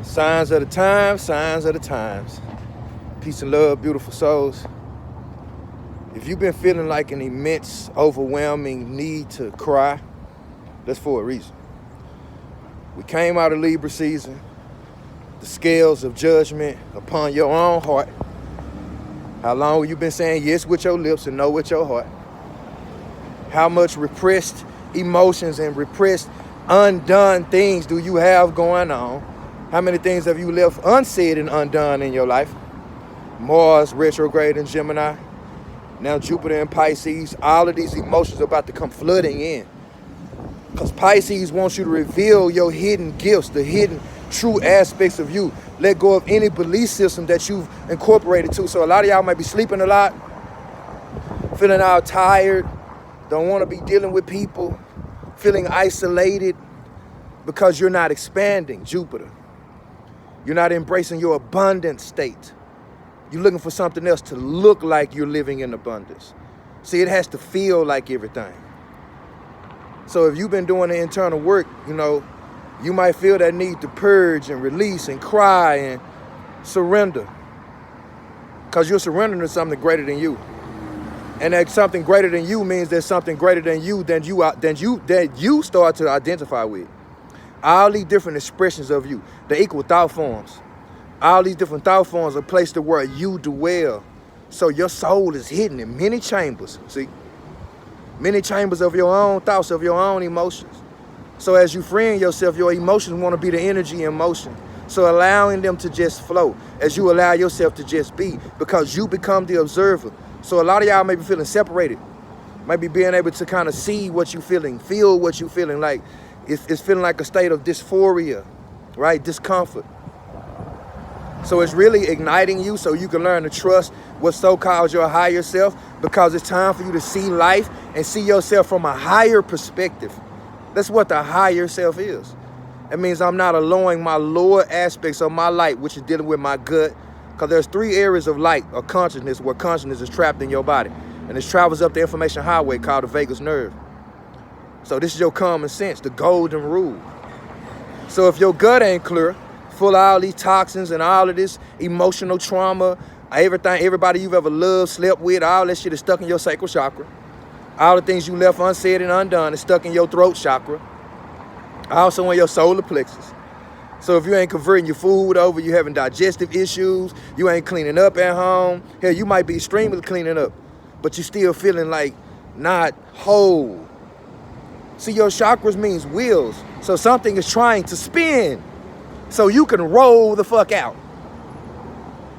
Signs of the times, signs of the times. Peace and love, beautiful souls. If you've been feeling like an immense, overwhelming need to cry, that's for a reason. We came out of Libra season, the scales of judgment upon your own heart. How long have you been saying yes with your lips and no with your heart? How much repressed emotions and repressed undone things do you have going on? How many things have you left unsaid and undone in your life? Mars retrograde in Gemini, now Jupiter in Pisces. All of these emotions are about to come flooding in. Because Pisces wants you to reveal your hidden gifts, the hidden true aspects of you. Let go of any belief system that you've incorporated to. So a lot of y'all might be sleeping a lot, feeling all tired, don't want to be dealing with people, feeling isolated because you're not expanding, Jupiter. You're not embracing your abundant state. You're looking for something else to look like you're living in abundance. See, it has to feel like everything. So if you've been doing the internal work, you might feel that need to purge and release and cry and surrender. Because you're surrendering to something greater than you. And that something greater than you means there's something greater than you that you start to identify with. All these different expressions of you, the equal thought forms. All these different thought forms are placed to where you dwell. So your soul is hidden in many chambers, see? Many chambers of your own thoughts, of your own emotions. So as you freeing yourself, your emotions want to be the energy in motion. So allowing them to just flow as you allow yourself to just be, because you become the observer. So a lot of y'all may be feeling separated, might be being able to kind of see what you're feeling, feel what you're feeling like. It's feeling like a state of dysphoria, right? Discomfort. So it's really igniting you so you can learn to trust what so-called your higher self, because it's time for you to see life and see yourself from a higher perspective. That's what the higher self is. It means I'm not allowing my lower aspects of my light, which is dealing with my gut, because there's 3 areas of light or consciousness where consciousness is trapped in your body. And it travels up the information highway called the vagus nerve. So this is your common sense, the golden rule. So if your gut ain't clear, full of all these toxins and all of this emotional trauma, everybody you've ever loved, slept with, all that shit is stuck in your sacral chakra. All the things you left unsaid and undone is stuck in your throat chakra. Also in your solar plexus. So if you ain't converting your food over, you having digestive issues, you ain't cleaning up at home, hell, you might be extremely cleaning up, but you still feeling like not whole. See, your chakras means wheels. So something is trying to spin so you can roll the fuck out.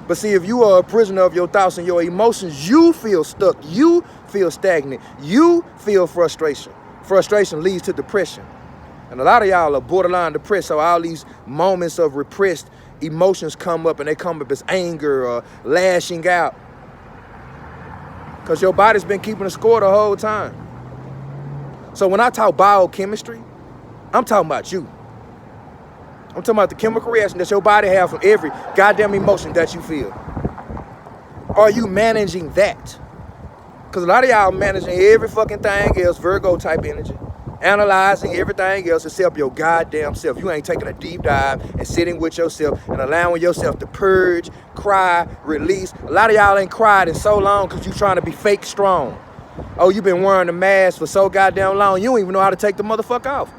But see, if you are a prisoner of your thoughts and your emotions, you feel stuck, you feel stagnant, you feel frustration. Frustration leads to depression. And a lot of y'all are borderline depressed, so all these moments of repressed emotions come up, and they come up as anger or lashing out. Because your body's been keeping a score the whole time. So when I talk biochemistry, I'm talking about you. I'm talking about the chemical reaction that your body has from every goddamn emotion that you feel. Are you managing that? Because a lot of y'all managing every fucking thing else, Virgo type energy, analyzing everything else except your goddamn self. You ain't taking a deep dive and sitting with yourself and allowing yourself to purge, cry, release. A lot of y'all ain't cried in so long because you trying to be fake strong. Oh, you been wearing the mask for so goddamn long, you don't even know how to take the motherfucker off.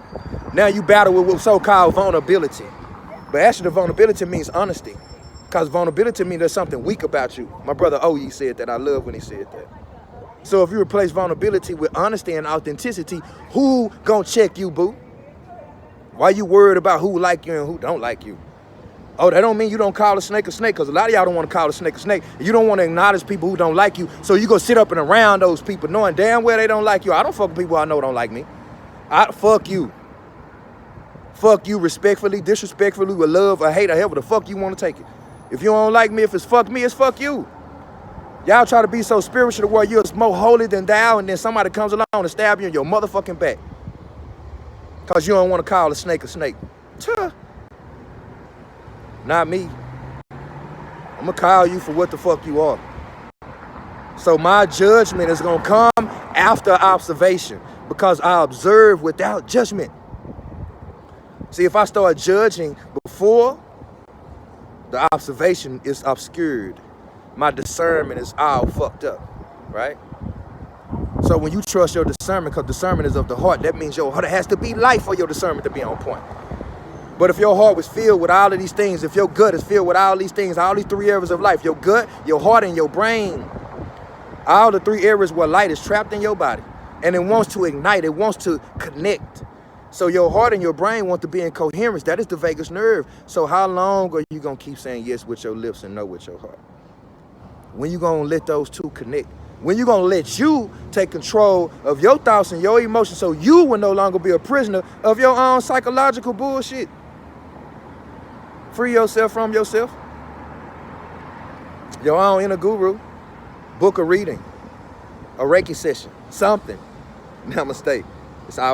Now you battle with so-called vulnerability. But actually the vulnerability means honesty. Because vulnerability means there's something weak about you. My brother Oye said that. I love when he said that. So if you replace vulnerability with honesty and authenticity, who gonna check you, boo? Why you worried about who like you and who don't like you? Oh, that don't mean you don't call a snake, because a lot of y'all don't want to call a snake. You don't want to acknowledge people who don't like you, so you go sit up and around those people knowing damn well they don't like you. I don't fuck with people I know don't like me. Fuck you. Fuck you respectfully, disrespectfully, with love or hate or however the fuck you want to take it. If you don't like me, if it's fuck me, it's fuck you. Y'all try to be so spiritual to where you're more holy than thou, and then somebody comes along and stab you in your motherfucking back. Because you don't want to call a snake a snake. Tuh. Not me. I'm going to call you for what the fuck you are. So my judgment is going to come after observation, because I observe without judgment. See, if I start judging before, The observation is obscured. My discernment is all fucked up, right? So when you trust your discernment, because discernment is of the heart, that means your heart has to be light for your discernment to be on point. But if your heart was filled with all of these things, if your gut is filled with all these things, all these 3 areas of life, your gut, your heart, and your brain, all the 3 areas where light is trapped in your body, and it wants to ignite, it wants to connect. So your heart and your brain want to be in coherence. That is the vagus nerve. So how long are you going to keep saying yes with your lips and no with your heart? When you going to let those two connect? When you going to let you take control of your thoughts and your emotions so you will no longer be a prisoner of your own psychological bullshit? Free yourself from yourself. Your own inner guru. Book a reading. A Reiki session. Something. Namaste. It's all